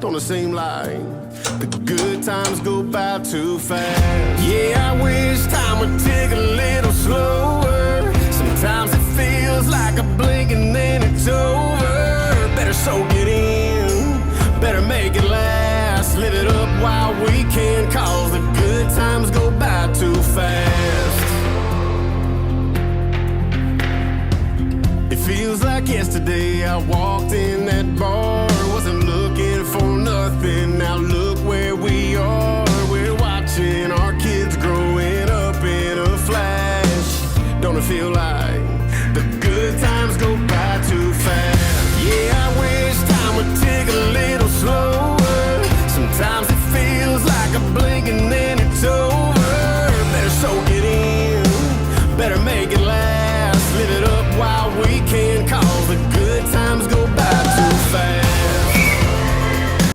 don't it seem like the good times go by too fast? Yeah, I wish time would tick a little slower. Sometimes it feels like a blink and then it's over. Better soak it in, better make it last. Live it up while we can, cause the good times go by too fast. It feels like yesterday I walked in that bar.